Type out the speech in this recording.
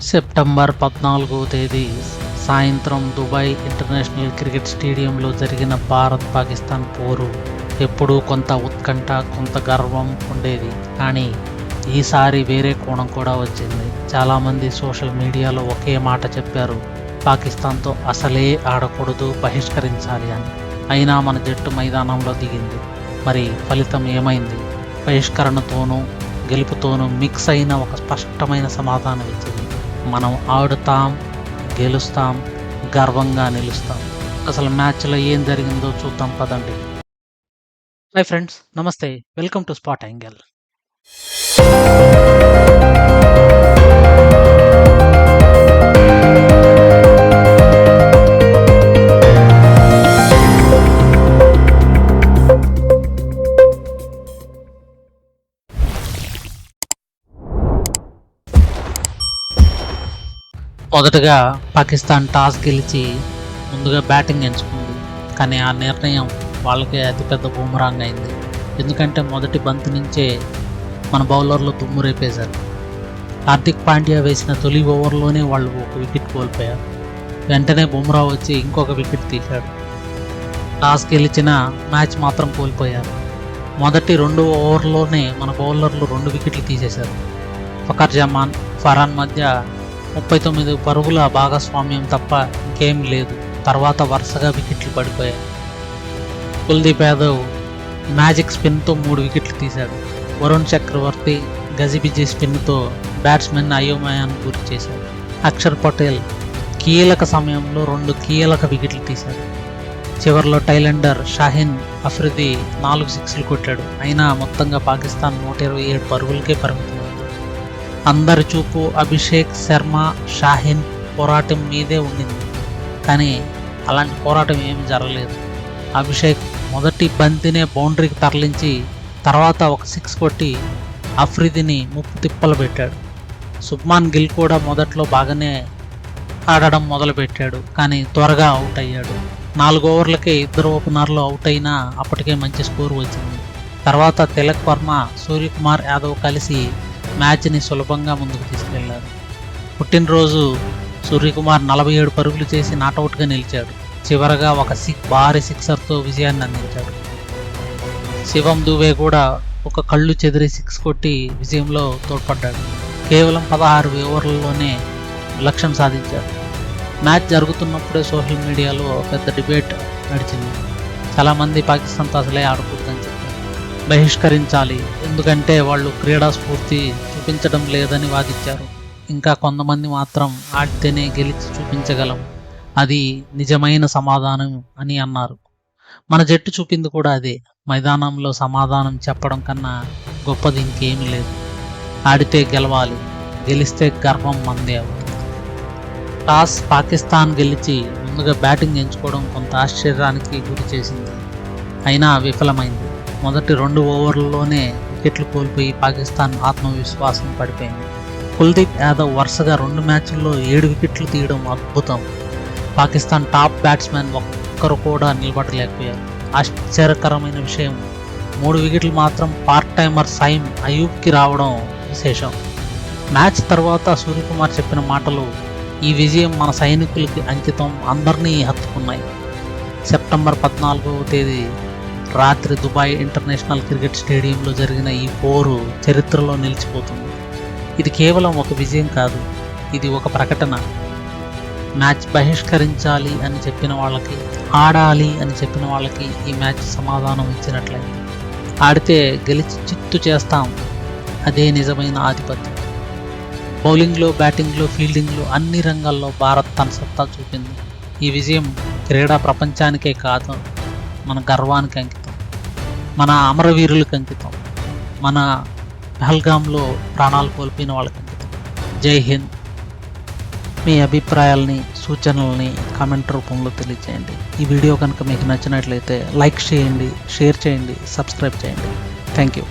September 14వ తేదీ సాయంత్రం Dubai international cricket స్టేడియంలో జరిగిన భారత్-పాకిస్తాన్ పోరు ఎప్పుడూ కొంత ఉత్కంఠ, కొంత గర్వం ఉండేది. కానీ ఈసారి వేరే కోణం కూడా వచ్చింది. చాలామంది సోషల్ మీడియాలో ఒకే మాట చెప్పారు, పాకిస్తాన్తో అసలే ఆడకూడదు, బహిష్కరించాలి అని. అయినా మన జట్టు మైదానంలో దిగింది. మరి ఫలితం ఏమైంది? బహిష్కరణతోనూ గెలుపుతోనూ మిక్స్ అయిన ఒక స్పష్టమైన సమాధానం ఇచ్చింది. మనం ఆడుతాం, గెలుస్తాం, గర్వంగా నిలుస్తాం. అసలు మ్యాచ్లో ఏం జరిగిందో చూద్దాం పదండి. హాయ్ ఫ్రెండ్స్, నమస్తే, వెల్కమ్ టు స్పాట్ యాంగిల్. మొదటగా పాకిస్తాన్ టాస్ గెలిచి ముందుగా బ్యాటింగ్ ఎంచుకుంది. కానీ ఆ నిర్ణయం వాళ్ళకే అతిపెద్ద బూమరాంగ్ అయింది. ఎందుకంటే మొదటి బంతి నుంచే మన బౌలర్లు దుమ్ము రేపేశారు. హార్దిక్ పాండ్యా వేసిన తొలి ఓవర్లోనే వాళ్ళు ఒక వికెట్ కోల్పోయారు. వెంటనే బుమ్రా వచ్చి ఇంకొక వికెట్ తీశాడు. టాస్ గెలిచిన మ్యాచ్ మాత్రం కోల్పోయారు. మొదటి 2 ఓవర్లోనే మన బౌలర్లు 2 వికెట్లు తీసేశారు. ఫకర్ జమాన్, ఫరాన్ మధ్య 39 పరుగుల భాగస్వామ్యం తప్ప ఇంకేం లేదు. తర్వాత వరుసగా వికెట్లు పడిపోయాయి. కుల్దీప్ యాదవ్ మ్యాజిక్ స్పిన్తో 3 వికెట్లు తీశాడు. వరుణ్ చక్రవర్తి గజిబిజి స్పిన్తో బ్యాట్స్మెన్ అయోమయానికి గురి చేశాడు. అక్షర్ పటేల్ కీలక సమయంలో 2 కీలక వికెట్లు తీశాడు. చివరిలో టైలెండర్ షాహీన్ అఫ్రిది 4 సిక్స్లు కొట్టాడు. అయినా మొత్తంగా పాకిస్తాన్ 127 పరుగులకే పరిమితమైంది. అందరి చూపు అభిషేక్ శర్మ, షాహీన్ పోరాటం మీదే ఉండింది. కానీ అలాంటి పోరాటం ఏమీ జరగలేదు. అభిషేక్ మొదటి బంతినే బౌండరీకి తరలించి తర్వాత ఒక 6 కొట్టి అఫ్రిదిని ముప్పు తిప్పలు పెట్టాడు. శుభ్మాన్ గిల్ కూడా మొదట్లో బాగానే ఆడడం మొదలుపెట్టాడు. కానీ త్వరగా అవుట్ అయ్యాడు. 4 ఓవర్లకే 2 ఓపెనర్లు అవుట్ అయినా అప్పటికే మంచి స్కోర్ వచ్చింది. తర్వాత తిలక్ వర్మ, సూర్యకుమార్ యాదవ్ కలిసి మ్యాచ్ని సులభంగా ముందుకు తీసుకెళ్లారు. పుట్టినరోజు సూర్యకుమార్ 47 పరుగులు చేసి నాటౌట్గా నిలిచాడు. చివరగా ఒక భారీ సిక్సర్తో విజయాన్ని అందించాడు. శివం దుబే కూడా ఒక కళ్ళు చెదిరి 6 కొట్టి విజయంలో తోడ్పడ్డాడు. కేవలం 16 ఓవర్లలోనే లక్ష్యం సాధించారు. మ్యాచ్ జరుగుతున్నప్పుడే సోషల్ మీడియాలో పెద్ద డిబేట్ నడిచింది. చాలామంది పాకిస్తాన్తో అసలే ఆడకూడదని చెప్పారు, బహిష్కరించాలి, ఎందుకంటే వాళ్ళు క్రీడా స్ఫూర్తి చూపించడం లేదని వాదించారు. ఇంకా కొంతమంది మాత్రం ఆడితేనే గెలిచి చూపించగలం, అది నిజమైన సమాధానం అని అన్నారు. మన జట్టు చూపింది కూడా అదే. మైదానంలో సమాధానం చెప్పడం కన్నా గొప్పది ఇంకేమీ లేదు. ఆడితే గెలవాలి, గెలిస్తే గర్వం మందే అవుతుంది. టాస్ పాకిస్తాన్ గెలిచి ముందుగా బ్యాటింగ్ ఎంచుకోవడం కొంత ఆశ్చర్యానికి గురి చేసింది. అయినా విఫలమైంది. మొదటి 2 ఓవర్లలోనే వికెట్లు కోల్పోయి పాకిస్తాన్ ఆత్మవిశ్వాసం పడిపోయింది. కుల్దీప్ యాదవ్ వరుసగా 2 మ్యాచ్ల్లో 7 వికెట్లు తీయడం అద్భుతం. పాకిస్తాన్ టాప్ బ్యాట్స్మెన్ ఒక్కరు కూడా నిలబడలేకపోయారు. ఆశ్చర్యకరమైన విషయం, 3 వికెట్లు మాత్రం పార్ట్ టైమర్ సైమ్ అయూబ్కి రావడం విశేషం. మ్యాచ్ తర్వాత సూర్యకుమార్ చెప్పిన మాటలు, ఈ విజయం మన సైనికులకి అంకితం, అందరినీ హత్తుకున్నాయి. సెప్టెంబర్ 14వ తేదీ రాత్రి దుబాయ్ ఇంటర్నేషనల్ క్రికెట్ స్టేడియంలో జరిగిన ఈ పోరు చరిత్రలో నిలిచిపోతుంది. ఇది కేవలం ఒక విజయం కాదు, ఇది ఒక ప్రకటన. మ్యాచ్ బహిష్కరించాలి అని చెప్పిన వాళ్ళకి, ఆడాలి అని చెప్పిన వాళ్ళకి ఈ మ్యాచ్ సమాధానం ఇచ్చినట్లయింది. ఆడితే గెలిచి చిత్తు చేస్తాం, అదే నిజమైన ఆధిపత్యం. బౌలింగ్లో, బ్యాటింగ్లో, ఫీల్డింగ్లో అన్ని రంగాల్లో భారత్ తన సత్తా చూపింది. ఈ విజయం క్రీడా ప్రపంచానికే కాదు, మన గర్వానికి అంకితం, మన అమరవీరులకు అంకితం, మన పహల్గామ్లో ప్రాణాలు కోల్పోయిన వాళ్ళకి అంకితం. జై హింద్. మీ అభిప్రాయాలని, సూచనలని కామెంట్ రూపంలో తెలియజేయండి. ఈ వీడియో కనుక మీకు నచ్చినట్లయితే లైక్ చేయండి, షేర్ చేయండి, సబ్స్క్రైబ్ చేయండి. Thank you.